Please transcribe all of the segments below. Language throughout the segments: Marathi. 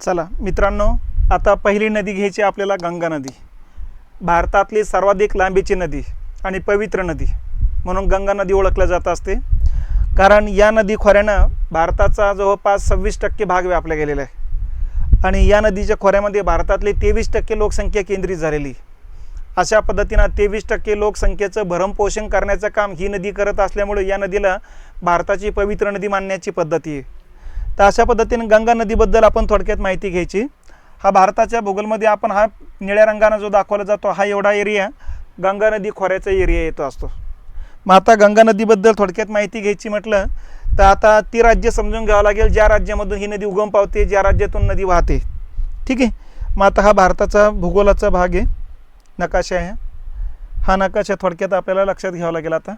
चला मित्रांनो, आता पहिली नदी घ्यायची आपल्याला गंगा नदी. भारतातली सर्वाधिक लांबीची नदी आणि पवित्र नदी म्हणून गंगा नदी ओळखल्या जात असते. कारण या नदी खोऱ्यानं भारताचा जवळपास 26% भाग व्यापला गेलेला आहे आणि या नदीच्या खोऱ्यामध्ये भारतातले 23% लोकसंख्या केंद्रित झालेली. अशा पद्धतीनं 23% लोकसंख्येचं भरणपोषण करण्याचं काम ही नदी करत असल्यामुळे या नदीला भारताची पवित्र नदी मानण्याची पद्धती आहे. तर अशा पद्धतीने गंगा नदीबद्दल आपण थोडक्यात माहिती घ्यायची. हा भारताच्या भूगोलमध्ये आपण हा निळ्या रंगाने जो दाखवला जातो हा एवढा एरिया गंगा नदी खोऱ्याचा एरिया येतो असतो. मग आता गंगा नदीबद्दल थोडक्यात माहिती घ्यायची म्हटलं तर आता ती राज्य समजून घ्यावं लागेल ज्या राज्यामधून ही नदी उगम पावते, ज्या राज्यातून नदी वाहते. ठीक आहे. मग आता हा भारताचा भूगोलाचा भाग आहे, नकाशा आहे. हा नकाशा थोडक्यात आपल्याला लक्षात घ्यावा लागेल. आता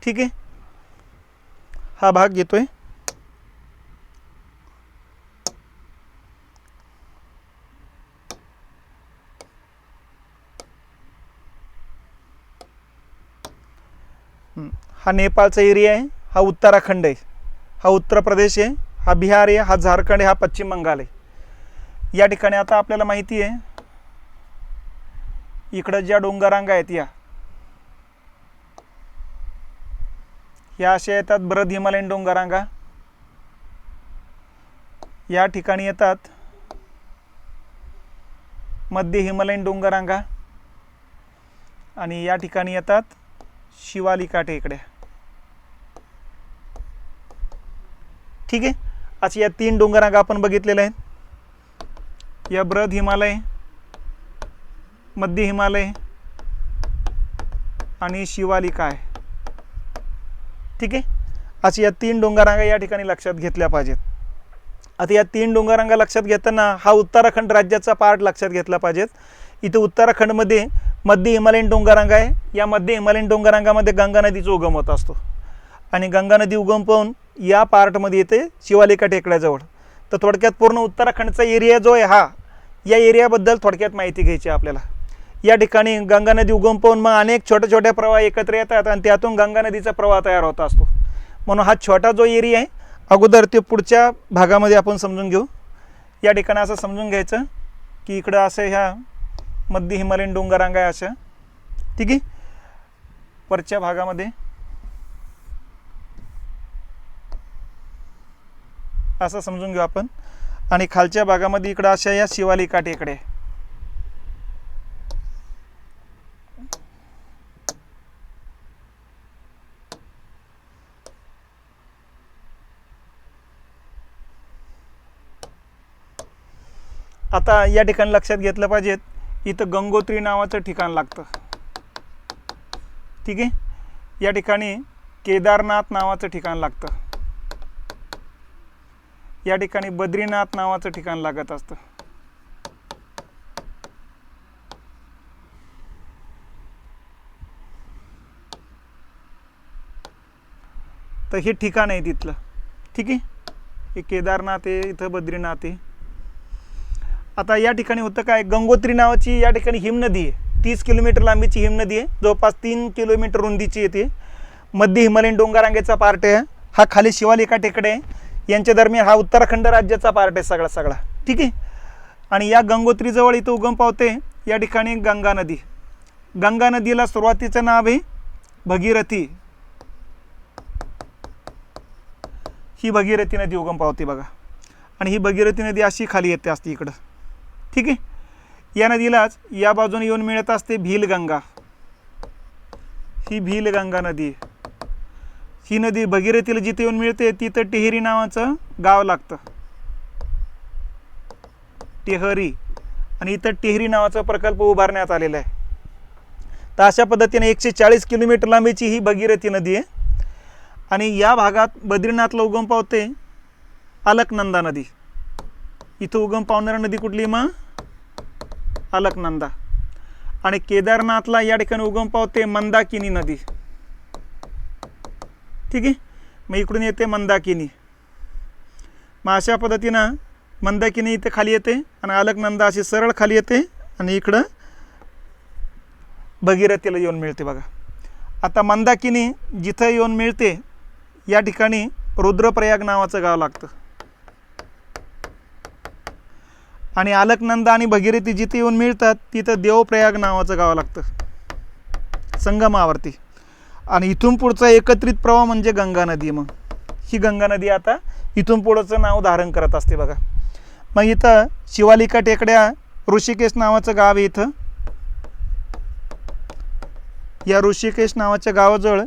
ठीक आहे, हा भाग येतोय. हा नेपाळचा एरिया आहे, हा उत्तराखंड आहे, हा उत्तर प्रदेश आहे, हा बिहार आहे, हा झारखंड आहे, हा पश्चिम बंगाल आहे. या ठिकाणी आता आपल्याला माहिती आहे इकडं ज्या डोंगररांगा आहेत या अशा येतात बृहद हिमालयन डोंगररांगा. या ठिकाणी येतात मध्य हिमालयन डोंगररांगा आणि या ठिकाणी येतात शिवालिक टेकड्या. ठीक आहे. अशा या 3 डोंगररांगा आपण बघितलेल्या आहेत. या बृहद हिमालय, मध्य हिमालय आणि शिवालिक आहे. ठीक आहे. अशा या 3 डोंगररांगा या ठिकाणी लक्षात घेतल्या पाहिजेत. आता या 3 डोंगररांगा लक्षात घेताना हा उत्तराखंड राज्याचा पार्ट लक्षात घेतला पाहिजेत. इथं उत्तराखंडमध्ये मध्य हिमालयन डोंगररांगा आहे. या मध्य हिमालयन डोंगररांगामध्ये गंगा नदीचा उगम होत असतो आणि गंगा नदी उगम पाहून या पार्टमध्ये येते शिवालिका टेकड्याजवळ. तर थोडक्यात पूर्ण उत्तराखंडचा एरिया जो आहे हा या एरियाबद्दल थोडक्यात माहिती घ्यायची आपल्याला. या ठिकाणी गंगा नदी उगम पाहून मग अनेक छोट्या छोट्या प्रवाह एकत्र येतात आणि त्यातून गंगा नदीचा प्रवाह तयार होत असतो. म्हणून हा छोटा जो एरिया आहे अगोदर ते पुढच्या भागामध्ये आपण समजून घेऊ. या ठिकाणी असं समजून घ्यायचं की इकडं असं ह्या मध्य हिमालयन डोंगररांगा आहे अशा. ठीक आहे. वरच्या भागामध्ये असं समजून घेऊ आपण आणि खालच्या भागामध्ये इकडं अशा या शिवालिका टेकड्या. आता या ठिकाणी लक्षात घेतलं पाहिजेत इथं गंगोत्री नावाचं ठिकाण लागतं. ठीक आहे. या ठिकाणी केदारनाथ नावाचं ठिकाण लागतं. या ठिकाणी बद्रीनाथ नावाचं ठिकाण लागत असतं. तर हे ठिकाण आहे तिथलं. ठीक आहे. हे केदारनाथ आहे, इथं बद्रीनाथ आहे. आता या ठिकाणी होतं काय, गंगोत्री नावाची या ठिकाणी हिमनदी आहे. 30 किलोमीटर लांबीची हिमनदी आहे, जवळपास 3 किलोमीटर रुंदीची येते. मध्य हिमालयन डोंगररांगेचा पार्ट आहे हा. खाली शिवालिका टेकडे आहे. यांच्या दरम्यान हा उत्तराखंड राज्याचा पार्ट आहे सगळा. ठीक आहे. आणि या गंगोत्रीजवळ इथं उगम पावते या ठिकाणी गंगा नदी. गंगा नदीला सुरुवातीचं नाव आहे भगीरथी. ही भगीरथी नदी उगम पावते बघा. आणि ही भगीरथी नदी अशी खाली येते असते इकडं. ठीक आहे. या नदीलाच या बाजूने येऊन मिळत असते भीलगंगा. ही भीलगंगा नदी. ही नदी भगीरथीला जिथे येऊन मिळते तिथं टेहरी नावाचं गाव लागतं. टेहरी. आणि इथं टेहरी नावाचा प्रकल्प उभारण्यात आलेला आहे. तर अशा पद्धतीने 140 किलोमीटर लांबीची ही भगीरथी नदी आहे. आणि या भागात बद्रीनाथला उगम पावते अलकनंदा नदी. इथं उगम पावणारी नदी कुठली मग अलकनंदा. आणि केदारनाथला या ठिकाणी उगम पावते मंदाकिनी नदी. ठीक आहे. मग इकडून येते मंदाकिनी. मग अशा पद्धतीनं मंदाकिनी इथे खाली येते आणि अलकनंदा अशी सरळ खाली येते आणि इकडं भगीरथीला येऊन मिळते बघा. आता मंदाकिनी जिथं येऊन मिळते या ठिकाणी रुद्रप्रयाग नावाचं गाव लागतं आणि अलकनंदा आणि भगीरथी जिथे येऊन मिळतात तिथं देवप्रयाग नावाचं गाव लागतं संगमावरती. आणि इथून पुढचा एकत्रित प्रवाह म्हणजे गंगा नदी. मग ही गंगा नदी आता इथून पुढचं नाव धारण करत असते बघा. मग इथं शिवालिका टेकड्या ऋषिकेश नावाचं गाव आहे. इथं या ऋषिकेश नावाच्या गावाजवळ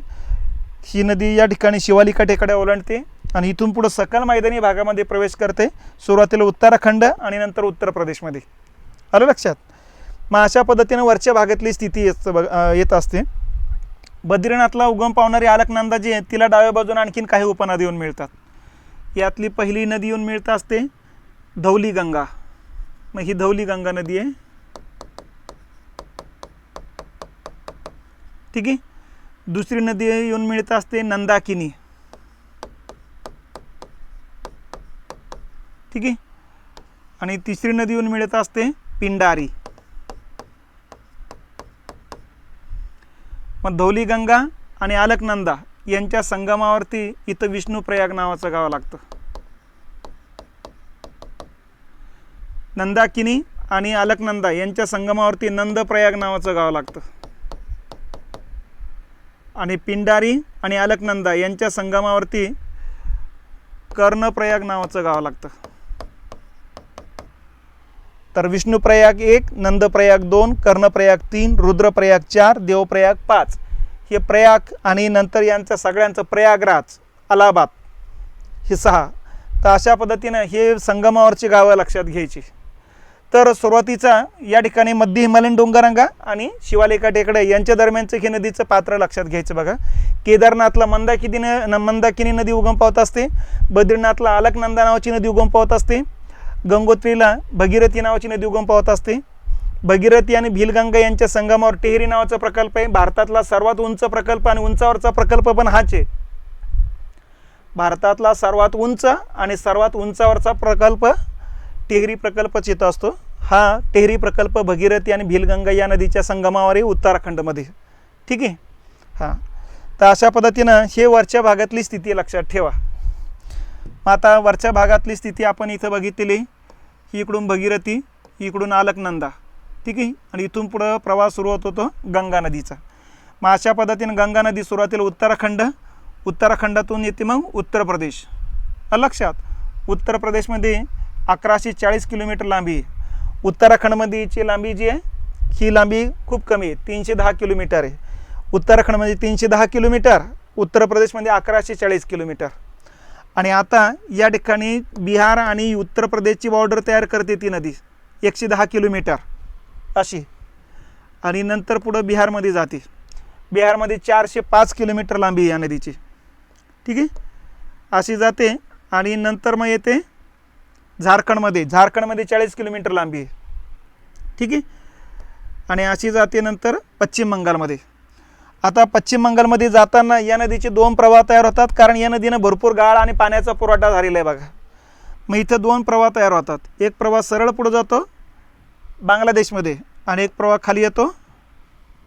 ही नदी या ठिकाणी शिवालिका टेकड्या ओलांडते आणि इथून पुढं सकल मैदानी भागामध्ये प्रवेश करते. सुरुवातीला उत्तराखंड आणि नंतर उत्तर प्रदेशमध्ये. आलं लक्षात. मग अशा पद्धतीनं वरच्या भागातली स्थिती येत असते. बद्रीनाथला उगम पावणारी अलकनंदा जी आहे तिला डाव्या बाजूने आणखीन काही उपनदी येऊन मिळतात. यातली पहिली नदी येऊन मिळत असते धौली गंगा. मग ही धौली गंगा नदी आहे. ठीक आहे. दुसरी नदी येऊन मिळत असते नंदाकिनी. ठीक आहे. आणि तिसरी नदी येऊन मिळत असते पिंडारी. मग धौली गंगा आणि अलकनंदा यांच्या संगमावरती इथं विष्णुप्रयाग नावाचं गाव लागतं. नंदाकिनी आणि अलकनंदा यांच्या संगमावरती नंदप्रयाग नावाचं गाव लागतं. आणि पिंडारी आणि अलकनंदा यांच्या संगमावरती कर्णप्रयाग नावाचं गाव लागतं. तर विष्णुप्रयाग 1, नंदप्रयाग 2, कर्णप्रयाग 3, रुद्रप्रयाग 4, देवप्रयाग 5 हे प्रयाग आणि नंतर यांचं सगळ्यांचं प्रयागराज, अलाहाबाद हे 6. तर अशा पद्धतीनं हे संगमावरची गावं लक्षात घ्यायची. तर सुरुवातीचा या ठिकाणी मध्य हिमालयन डोंगररांगा आणि शिवालिका टेकड्या यांच्या दरम्यानचं हे नदीचं पात्र लक्षात घ्यायचं बघा. केदारनाथला मंदाकिनी नदी उगम पावत असते. बद्रीनाथला अलकनंदा नावाची नदी उगम पावत असते. गंगोत्रीला भगीरथी नावाची नदी उगम पावत असते. भगीरथी आणि भीलगंगा यांच्या संगमावर टेहरी नावाचा प्रकल्प आहे. भारतातला सर्वात उंच प्रकल्प आणि उंचावरचा प्रकल्प पण हाच आहे. भारतातला सर्वात उंच आणि सर्वात उंचावरचा प्रकल्प टेहरी प्रकल्पच येत असतो. हा टेहरी प्रकल्प भगीरथी आणि भीलगंगा या नदीच्या संगमावर आहे उत्तराखंडमध्ये. ठीक आहे. हां. तर अशा पद्धतीनं हे वरच्या भागातली स्थिती लक्षात ठेवा. आता वरच्या भागातली स्थिती आपण इथं बघितलेली. ही इकडून भगीरथी, इकडून अलकनंदा. ठीक आहे. आणि इथून पुढं प्रवास सुरू होतो गंगा नदीचा. मग अशा पद्धतीनं गंगा नदी सुरुवातीला उत्तराखंडातून येते मग उत्तर प्रदेश. लक्षात. उत्तर प्रदेशमध्ये 1140 किलोमीटर लांबी आहे. उत्तराखंडमध्येची लांबी जी आहे ही लांबी खूप कमी आहे, 310 किलोमीटर आहे. उत्तराखंडमध्ये 310 किलोमीटर, उत्तर प्रदेशमध्ये 1140 किलोमीटर. आणि आता या ठिकाणी बिहार आणि उत्तर प्रदेशची बॉर्डर तयार करते ती नदी 110 किलोमीटर अशी. आणि नंतर पुढं बिहारमध्ये जाते. बिहारमध्ये 405 किलोमीटर लांबी आहे या नदीची. ठीक आहे. अशी जाते आणि नंतर मग येते झारखंडमध्ये 40 किलोमीटर लांबी आहे. ठीक आहे. आणि अशी जाते नंतर पश्चिम बंगालमध्ये. आता पश्चिम बंगालमध्ये जाताना या नदीचे 2 प्रवाह तयार होतात, कारण या नदीनं भरपूर गाळ आणि पाण्याचा पुरवठा झालेला आहे बघा. मग इथं 2 प्रवाह तयार होतात. एक प्रवाह सरळ पुढे जातो बांगलादेशमध्ये आणि एक प्रवाह खाली येतो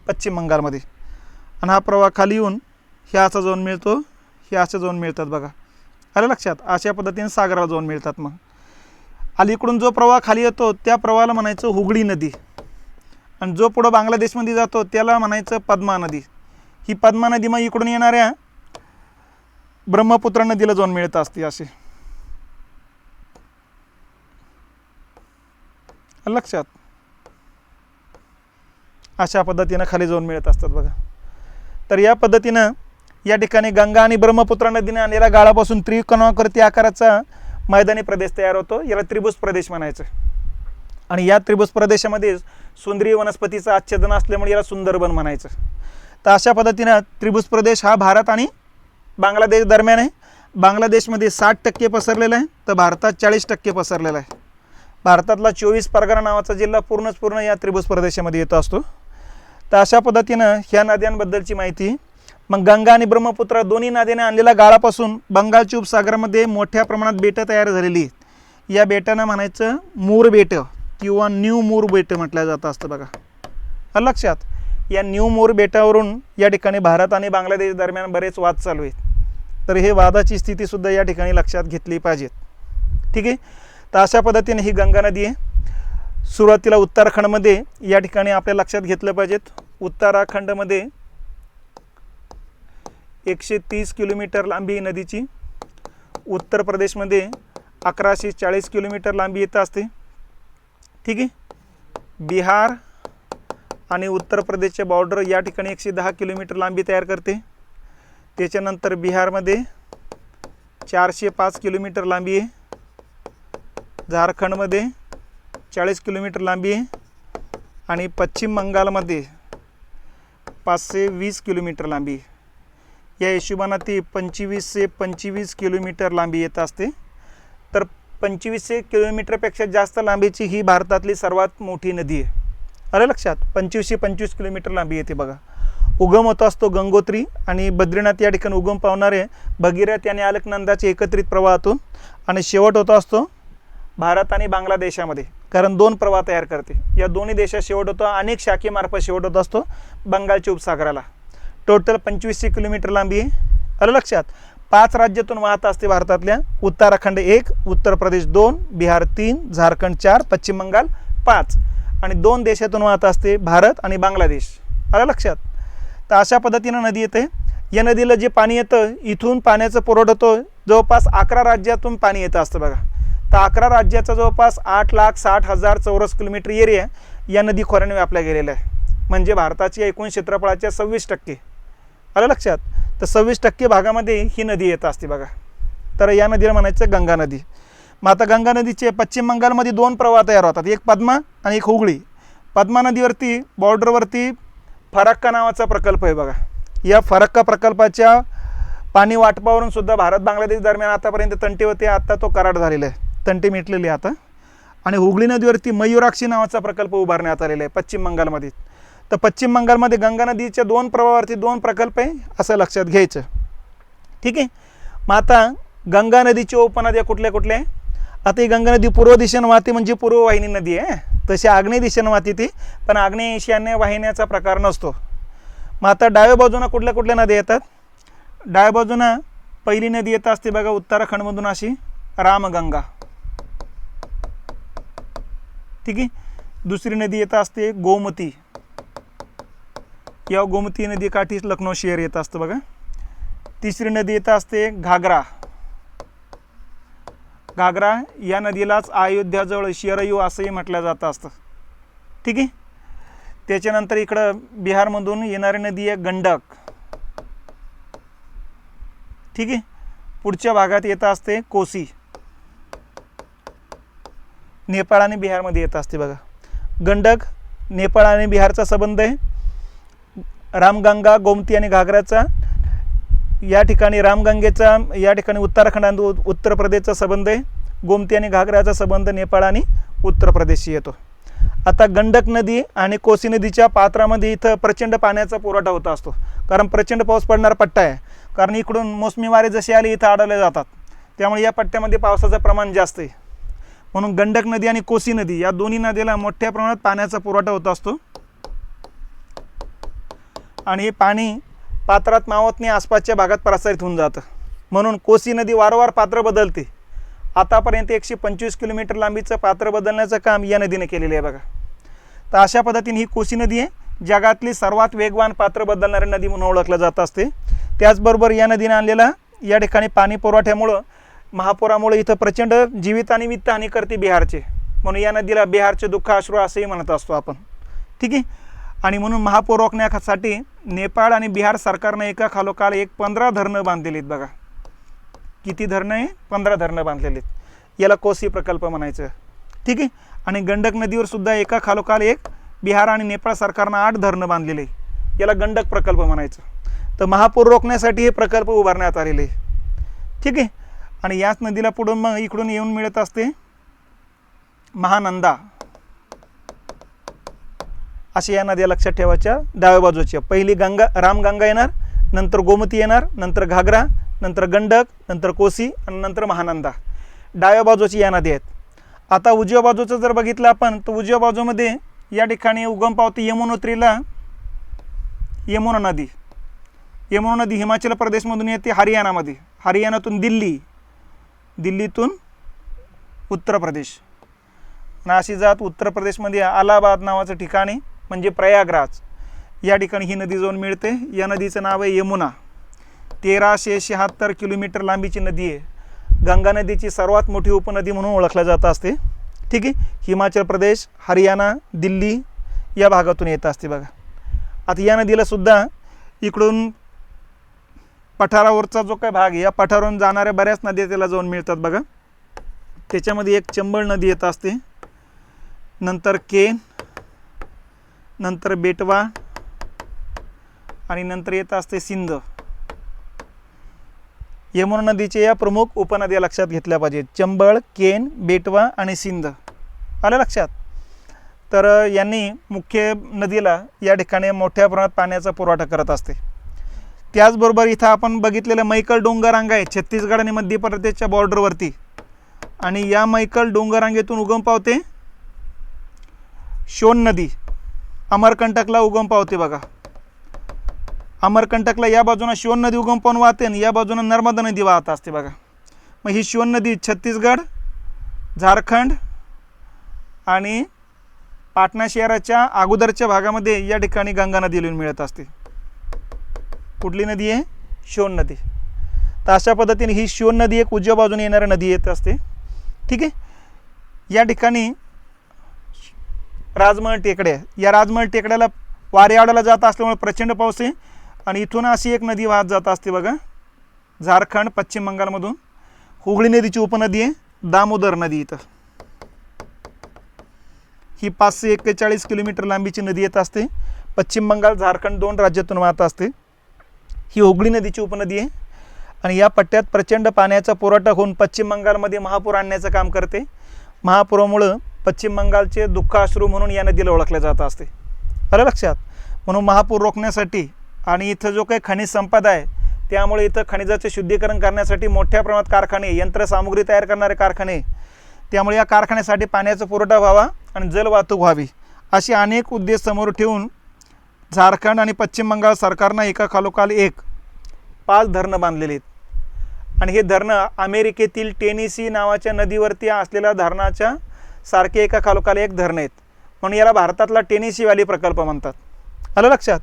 पश्चिम बंगालमध्ये. आणि हा प्रवाह खाली येऊन हे असा जाऊन मिळतो, हे असे जाऊन मिळतात बघा. आलं लक्षात. अशा पद्धतीने सागराला जाऊन मिळतात. मग अलीकडून जो प्रवाह खाली येतो त्या प्रवाहाला म्हणायचं हुगळी नदी. आणि जो पुढं बांगलादेशमध्ये जातो त्याला म्हणायचं पद्मा नदी. ही पद्मा नदी मग इकडून येणाऱ्या ब्रह्मपुत्रा नदीला जाऊन मिळत असते असे. लक्षात. अशा पद्धतीनं खाली जाऊन मिळत असतात बघा. तर या पद्धतीनं या ठिकाणी गंगा आणि ब्रह्मपुत्रा नदीने आणलेल्या गाळापासून त्रिकोणाकृती आकाराचा मैदानी प्रदेश तयार होतो. याला त्रिभुज प्रदेश म्हणायचं. आणि या त्रिभुज प्रदेशामध्ये सुंदरी वनस्पतीचं आच्छादन असल्यामुळे याला सुंदरबन म्हणायचं. तर अशा पद्धतीनं त्रिभुज प्रदेश हा भारत आणि बांगलादेश दरम्यान आहे. बांगलादेशमध्ये 60% पसरलेला आहे, तर भारतात 40% पसरलेला आहे. भारतातला 24 परगणा नावाचा जिल्हा पूर्ण या त्रिभुज प्रदेशामध्ये येतो असतो. तर अशा पद्धतीनं ह्या नद्यांबद्दलची माहिती. मग गंगा आणि ब्रह्मपुत्रा दोन्ही नद्याने आणलेल्या गाळापासून बंगालच्या उपसागरामध्ये मोठ्या प्रमाणात बेटं तयार झालेली आहेत. या बेटांना म्हणायचं मूर बेटं किंवा न्यू मूर बेटं म्हटलं जातं असतं बघा. लक्षात. या न्यू मूर बेटावरून या ठिकाणी भारत आणि बांगलादेश दरम्यान बरेच वाद चालू आहेत. तर हे वादाची स्थितीसुद्धा या ठिकाणी लक्षात घेतली पाहिजेत. ठीक आहे. तर अशा पद्धतीने ही गंगा नदी आहे. सुरुवातीला उत्तराखंडमध्ये या ठिकाणी आपल्या लक्षात घेतलं पाहिजेत. उत्तराखंडमध्ये 130 किलोमीटर लांबी नदीची. उत्तर प्रदेशमध्ये 1140 किलोमीटर लांबी येत असते. ठीक आहे. बिहार आणि उत्तर प्रदेशचे बॉर्डर या ठिकाणी 110 किलोमीटर लांबी तयार करते. त्याच्यानंतर बिहारमध्ये 405 किलोमीटर लांबी आहे. झारखंडमध्ये 40 किलोमीटर लांबी आहे आणि पश्चिम बंगालमध्ये 520 किलोमीटर लांबी आहे. या हिशोबानं ती 25 किलोमीटर लांबी येत असते. तर 2500 किलोमीटरपेक्षा जास्त लांबीची ही भारतातली सर्वात मोठी नदी आहे. आलं लक्षात. 2525 किलोमीटर लांबी येते बघा. उगम होत असतो गंगोत्री आणि बद्रीनाथ या ठिकाणी उगम पावणारे भगीरथ आणि अलकनंदाचे एकत्रित प्रवाहातून आणि शेवट होत असतो भारत आणि बांगलादेशामध्ये, कारण 2 प्रवाह तयार करते. या दोन्ही देशात शेवट होतो, अनेक शाखेमार्फत शेवट होत असतो बंगालच्या उपसागराला. टोटल 2500 किलोमीटर लांबी आहे. आलं लक्षात. 5 राज्यातून वाहत असते भारतातल्या. उत्तराखंड 1, उत्तर प्रदेश 2, बिहार 3, झारखंड 4, पश्चिम बंगाल 5 आणि 2 देशातून वाहत असते भारत आणि बांगलादेश. आलं लक्षात. तर अशा पद्धतीनं नदी येते. या नदीला जे पाणी येतं इथून पाण्याचा पुरवठा होतो जवळपास 11 राज्यातून पाणी येतं असतं बघा. तर 11 राज्याचा जवळपास 8,60,000 चौरस किलोमीटर एरिया या नदी खोऱ्याने व्यापला गेलेला आहे. म्हणजे भारताच्या एकूण क्षेत्रफळाच्या 26%. आलं लक्षात. तर 26% भागामध्ये ही नदी येत असते बघा. तर या नदीला म्हणायचं गंगा नदी. मग आता गंगा नदीचे पश्चिम बंगालमध्ये 2 प्रवाह तयार होतात, एक पद्मा आणि एक हुगळी. पद्मा नदीवरती बॉर्डरवरती फरक्का नावाचा प्रकल्प आहे बघा. या फरक्का प्रकल्पाच्या पाणी वाटपावरून सुद्धा भारत बांगलादेश दरम्यान आतापर्यंत तंटे होते. आता तो करार झालेला आहे, तंटे मिटलेले आता. आणि हुगळी नदीवरती मयूराक्षी नावाचा प्रकल्प उभारण्यात आलेला आहे पश्चिम बंगालमध्ये. तर पश्चिम बंगालमध्ये गंगा नदीच्या 2 प्रवाहावरती 2 प्रकल्प आहे असं लक्षात घ्यायचं. ठीक आहे. मग आता गंगा नदीची उपनद्या कुठल्या कुठल्या आहे. आता ही गंगा नदी पूर्व दिशेनं वाहते म्हणजे पूर्ववाहिनी नदी आहे. तशी आग्नेय दिशेनं वाहते ती, पण आग्नेय ईशान्य वाहिन्याचा प्रकार नसतो. मग आता डाव्या बाजूनं कुठल्या कुठल्या नद्या येतात. डाव्या बाजूनं पहिली नदी येत असते बघा उत्तराखंडमधून अशी रामगंगा. ठीक आहे. दुसरी नदी येत असते गोमती. या गोमती नदी काठीच लखनौ शहर येत असतं बघा. तिसरी नदी येत असते घागरा. घागरा या नदीलाच अयोध्याजवळ शिरयू असंही म्हटलं जातं असतं. ठीक आहे. त्याच्यानंतर इकडं बिहारमधून येणारी नदी आहे गंडक. ठीक आहे. पुढच्या भागात येत असते कोसी. नेपाळ आणि बिहारमध्ये येत असते बघा. गंडक नेपाळ आणि बिहारचा संबंध आहे. रामगंगा गोमती आणि घागराचा या ठिकाणी रामगंगेचा या ठिकाणी उत्तराखंड आणि उत्तर प्रदेशचा संबंध आहे. गोमती आणि घागराचा संबंध नेपाळ आणि उत्तर प्रदेशशी येतो. आता गंडक नदी आणि कोसी नदीच्या पात्रामध्ये इथं प्रचंड पाण्याचा पुरवठा होत असतो, कारण प्रचंड पाऊस पडणारा पट्टा आहे. कारण इकडून मोसमी वारे जसे आले इथं आढळले जातात, त्यामुळे या पट्ट्यामध्ये पावसाचं प्रमाण जास्त आहे. म्हणून गंडक नदी आणि कोसी नदी या दोन्ही नदीला मोठ्या प्रमाणात पाण्याचा पुरवठा होत असतो आणि हे पाणी पात्रात मावत नाही, आसपासच्या भागात प्रसारित होऊन जातं. म्हणून कोसी नदी वारंवार पात्र बदलते. आतापर्यंत 125 किलोमीटर लांबीचं पात्र बदलण्याचं काम या नदीने केलेलं आहे बघा. तर अशा पद्धतीने ही कोसी नदी आहे जगातली सर्वात वेगवान पात्र बदलणारी नदी म्हणून ओळखलं जात असते. त्याचबरोबर या नदीने आणलेला या ठिकाणी पाणी पुरवठ्यामुळं महापुरामुळे इथं प्रचंड जीवित आणि वित्तहानी करते बिहारचे. म्हणून या नदीला बिहारचे दुःख अश्रू असंही म्हणत असतो आपण. ठीक आहे. आणि म्हणून महापूर रोखण्यासाठी नेपाळ आणि बिहार सरकारनं एका खालोखाल 15 धरणं बांधलेली आहेत बघा. किती धरणं आहे. 15 धरणं बांधलेली आहेत. याला कोसी प्रकल्प म्हणायचं. ठीक आहे. आणि गंडक नदीवर सुद्धा एका खालोखाल बिहार आणि नेपाळ सरकारनं 8 धरणं बांधलेले. याला गंडक प्रकल्प म्हणायचं. तर महापूर रोखण्यासाठी हे प्रकल्प उभारण्यात आलेले. ठीक आहे. आणि याच नदीला पुढून मग इकडून येऊन मिळत असते महानंदा. अशा या नद्या लक्षात ठेवायच्या. डाव्या बाजूच्या पहिली रामगंगा येणार, नंतर गोमती येणार, नंतर घागरा, नंतर गंडक, नंतर कोसी आणि नंतर महानंदा. डाव्या बाजूची या नद्या आहेत. आता उजव्या बाजूचं जर बघितलं आपण तर उजव्या बाजूमध्ये या ठिकाणी उगम पावते यमुनोत्रीला यमुना नदी. यमुना नदी हिमाचल प्रदेशमधून येते हरियाणामध्ये. हरियाणातून दिल्ली, दिल्लीतून उत्तर प्रदेश, आणि अशी जात उत्तर प्रदेशमध्ये अलाहाबाद नावाचं ठिकाणी म्हणजे प्रयागराज या ठिकाणी ही नदी जाऊन मिळते. या नदीचं नाव आहे यमुना. 1376 किलोमीटर लांबीची नदी आहे. गंगा नदीची सर्वात मोठी उपनदी म्हणून ओळखल्या जात असते. ठीक आहे. हिमाचल प्रदेश, हरियाणा, दिल्ली या भागातून येत असते बघा. आता या नदीला सुद्धा इकडून पठारावरचा जो काही भाग आहे या पठारावरून जाणाऱ्या बऱ्याच नद्या त्याला जाऊन मिळतात बघा. त्याच्यामध्ये एक चंबळ नदी येत असते, नंतर केन, नंतर बेटवा आणि नंतर येत असते सिंध. यमुना नदीच्या या प्रमुख उपनद्या लक्षात घेतल्या पाहिजेत. चंबळ, केन, बेटवा आणि सिंध आलं लक्षात. तर यांनी मुख्य नदीला या ठिकाणी मोठ्या प्रमाणात पाण्याचा पुरवठा करत असते. त्याचबरोबर इथं आपण बघितलेलं मैकल डोंगररांगा आहे छत्तीसगड आणि मध्य प्रदेशच्या बॉर्डरवरती, आणि या मैकल डोंगररांगेतून उगम पावते शोण नदी. अमरकंटकला उगम पावते बघा. अमरकंटकला या बाजूने शोण नदी उगम पावून वाहते आणि या बाजूने नर्मदा नदी वाहत असते बघा. मग ही शोण नदी छत्तीसगड, झारखंड आणि पाटणा शहराच्या अगोदरच्या भागामध्ये या ठिकाणी गंगा नदी मिळत असते. कुठली नदी आहे? शोण नदी. तर अशा पद्धतीने ही शोण नदी एक उजव्या बाजूने येणारी नदी येत असते. ठीक आहे. या ठिकाणी राजमहल टेकड्या, या राजमहल टेकड्याला वारेवाड्याला जात असल्यामुळे प्रचंड पाऊस आहे आणि इथून अशी एक नदी वाहत जात असते बघा, झारखंड पश्चिम बंगालमधून. हुगळी नदीची उपनदी आहे दामोदर नदी. इथं ही 541 किलोमीटर लांबीची नदी येत असते. पश्चिम बंगाल, झारखंड दोन राज्यातून वाहत असते. ही हुगळी नदीची उपनदी आहे आणि या पट्ट्यात प्रचंड पाण्याचा पुरवठा होऊन पश्चिम बंगालमध्ये महापूर आणण्याचं काम करते. महापुरामुळं पश्चिम बंगालचे दुःखाश्रू म्हणून या नदीला ओळखले जात असते. आलं लक्षात. म्हणून महापूर रोखण्यासाठी आणि इथं जो काही खनिज संपदा आहे त्यामुळे इथं खनिजाचे शुद्धीकरण करण्यासाठी मोठ्या प्रमाणात कारखाने, यंत्रसामुग्री तयार करणारे कारखाने, त्यामुळे या कारखान्यासाठी पाण्याचा पुरवठा व्हावा आणि जलवाहतूक व्हावी असे अनेक उद्देश समोर ठेवून झारखंड आणि पश्चिम बंगाल सरकारनं एका खालोखाल एक 5 धरणं बांधलेली आहेत. आणि हे धरणं अमेरिकेतील टेनेसी नावाच्या नदीवरती असलेल्या धरणाच्या सारखे एका खालोखाल एक धरणं आहेत. म्हणून याला भारतातला टेनेसी व्हॅली प्रकल्प म्हणतात. आलं लक्षात.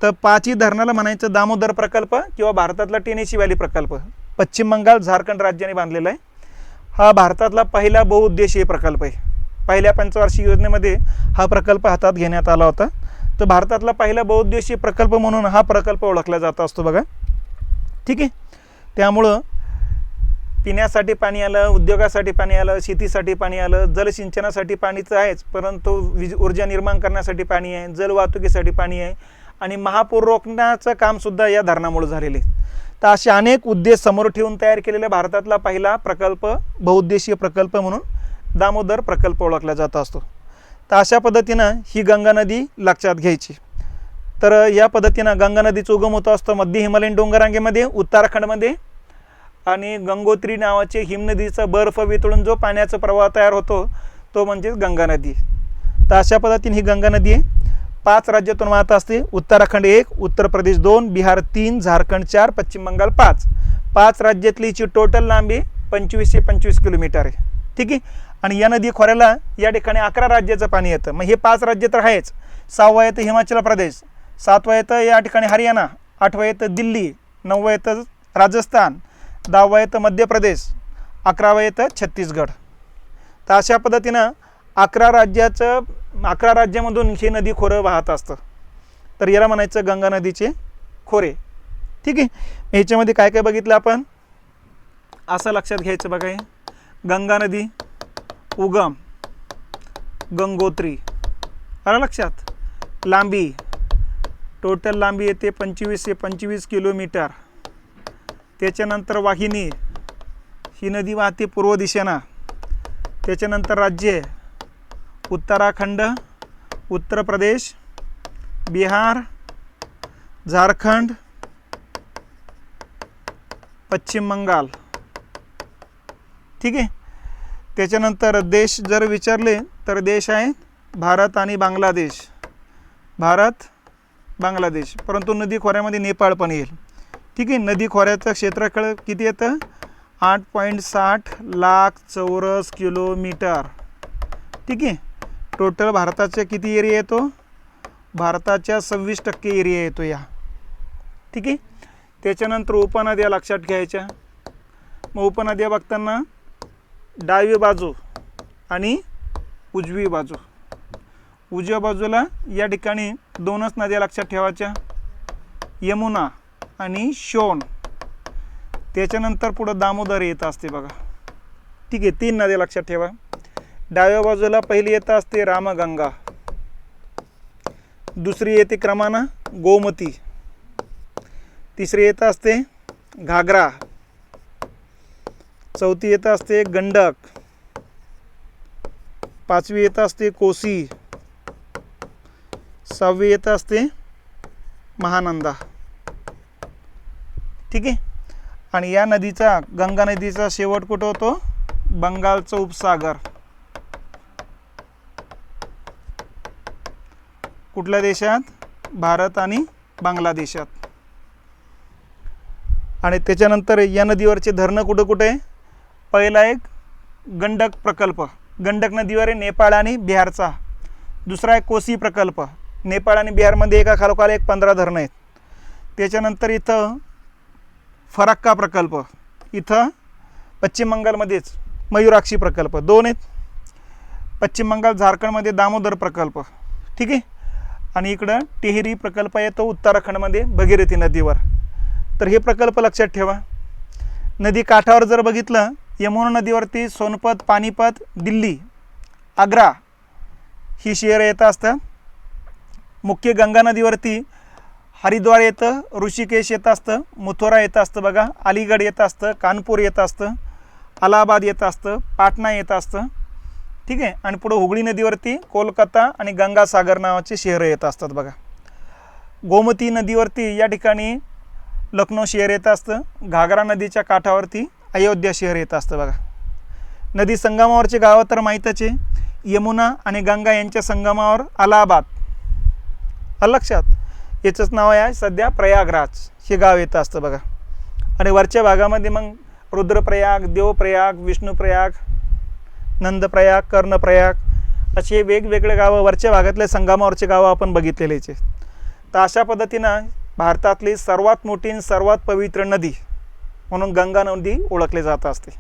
तर 5ही धरणाला म्हणायचं दामोदर प्रकल्प किंवा भारतातला टेनेसी व्हॅली प्रकल्प. पश्चिम बंगाल, झारखंड राज्याने बांधलेला आहे. हा भारतातला पहिला बहुउद्देशीय प्रकल्प आहे. पहिल्या पंचवार्षिक योजनेमध्ये हा प्रकल्प हातात घेण्यात आला होता. तर भारतातला पहिला बहुउद्देशीय प्रकल्प म्हणून हा प्रकल्प ओळखला जात असतो बघा. ठीक आहे. त्यामुळं पिण्यासाठी पाणी आलं, उद्योगासाठी पाणी आलं, शेतीसाठी पाणी आलं, जलसिंचनासाठी पाणीचं आहेच, परंतु ऊर्जा निर्माण करण्यासाठी पाणी आहे, जलवाहतुकीसाठी पाणी आहे आणि महापूर रोखण्याचं कामसुद्धा या धरणामुळे झालेले. तर असे अनेक उद्देश समोर ठेवून तयार केलेला भारतातला पहिला प्रकल्प, बहुउद्देशीय प्रकल्प म्हणून दामोदर प्रकल्प ओळखला जात असतो. तर अशा पद्धतीनं ही गंगा नदी लक्षात घ्यायची. तर या पद्धतीनं गंगा नदीचं उगम होत असतं मध्य हिमालयीन डोंगररांगेमध्ये, उत्तराखंडमध्ये, आणि गंगोत्री नावाचे हिमनदीचा बर्फ वितळून जो पाण्याचा प्रवाह तयार होतो तो म्हणजे गंगा नदी. तर अशा पद्धतीने ही गंगा नदी आहे 5 राज्यातून वाहत असते. उत्तराखंड 1, उत्तर प्रदेश 2, बिहार 3, झारखंड 4, पश्चिम बंगाल 5. 5 राज्यातली हिची टोटल लांबी 2525 किलोमीटर आहे. ठीक आहे. आणि या नदी खोऱ्याला या ठिकाणी 11 राज्याचं पाणी येतं. मग हे 5 राज्य तर आहेच. 6वं येतं हिमाचल प्रदेश, 7वं येतं या ठिकाणी हरियाणा, 8वं येतं दिल्ली, 9वं येतं राजस्थान, 10वं येतं मध्य प्रदेश, 11वं येतं छत्तीसगड. तर अशा पद्धतीनं 11 राज्यामधून हे नदी खोरं वाहत असतं. तर याला म्हणायचं गंगा नदीचे खोरे. ठीक आहे. ह्याच्यामध्ये काय काय बघितलं आपण असं लक्षात घ्यायचं बघा. हे गंगा नदी उगम गंगोत्री आलं लक्षात. लांबी टोटल लांबी येते 2525 किलोमीटर. त्याच्यानंतर वाहिनी, ही नदी वाहते पूर्व दिशेनं. त्याच्यानंतर राज्य उत्तराखंड, उत्तर प्रदेश, बिहार, झारखंड, पश्चिम बंगाल. ठीक आहे. त्याच्यानंतर देश जर विचारले तर देश आहे भारत आणि बांगलादेश. भारत, बांगलादेश, परंतु नदी खोऱ्यामध्ये नेपाळ पण येईल. ठीक आहे. नदी खोऱ्याचं क्षेत्रफळ किती येतं? 8.60 लाख चौरस किलोमीटर. ठीक आहे. टोटल भारताच्या किती एरिया येतो? भारताच्या 26% एरिया येतो या. ठीक आहे. त्याच्यानंतर उपनद्या लक्षात घ्यायच्या. मग उपनद्या बघताना डावी बाजू आणि उजवी बाजू. उजव्या बाजूला या ठिकाणी दोनच नद्या लक्षात ठेवायच्या, यमुना आणि शोण. त्याच्यानंतर पुढं दामोदर येत असते बघा. ठीक आहे. 3 नद्या लक्षात ठेवा. डाव्या बाजूला पहिली येत असते रामगंगा, दुसरी येते क्रमानं गोमती, तिसरी येत असते घागरा, चौथी येत असते गंडक, पाचवी येत असते कोसी, सहावी येत असते महानंदा. ठीक आहे. आणि या नदीचा, गंगा नदीचा शेवट कुठं होतो? बंगालचा उपसागर. कुठल्या देशात? भारत आणि बांगलादेशात. आणि त्याच्यानंतर या नदीवरचे धरणं कुठं कुठे? पहिला एक गंडक प्रकल्प, गंडक नदीवर आहे नेपाळ आणि बिहारचा. दुसरा आहे कोसी प्रकल्प, नेपाळ आणि बिहारमध्ये एका खालोखाल एक 15 धरणं आहेत. त्याच्यानंतर इथं फराक्का प्रकल्प, इथं पश्चिम बंगालमध्येच मयूराक्षी प्रकल्प 2 आहेत. पश्चिम बंगाल झारखंडमध्ये दामोदर प्रकल्प. ठीक आहे. आणि इकडं टेहरी प्रकल्प येतो उत्तराखंडमध्ये भगीरथी नदीवर. तर हे प्रकल्प लक्षात ठेवा. नदी काठावर जर बघितलं, यमुना नदीवरती सोनपत, पानिपत, दिल्ली, आग्रा ही शहरं येत असतात. मुख्य गंगा नदीवरती हरिद्वार येतं, ऋषिकेश येत असतं, मथुरा येत असतं बघा, अलीगड येत असतं, कानपूर येत असतं, अलाहाबाद येत असतं, पाटणा येत असतं. ठीक आहे. आणि पुढं हुगळी नदीवरती कोलकाता आणि गंगासागर नावाचे शहरं येत असतात बघा. गोमती नदीवरती या ठिकाणी लखनौ शहर येत असतं. घागरा नदीच्या काठावरती अयोध्या शहर येत असतं बघा. नदी संगमावरचे गावं तर माहीतच आहे. यमुना आणि गंगा यांच्या संगमावर अलाहाबाद, लक्षात, याचंच नाव आहे सध्या प्रयागराज, हे गाव येतं असतं बघा. आणि वरच्या भागामध्ये मग रुद्रप्रयाग, देवप्रयाग, विष्णुप्रयाग, नंदप्रयाग, कर्णप्रयाग असे वेगवेगळे गावं वरच्या भागातले संगमावरचे गावं आपण बघितलेलेच आहे. तर अशा पद्धतीनं भारतातली सर्वात मोठी आणि सर्वात पवित्र नदी म्हणून गंगा नदी ओळखली जात असते.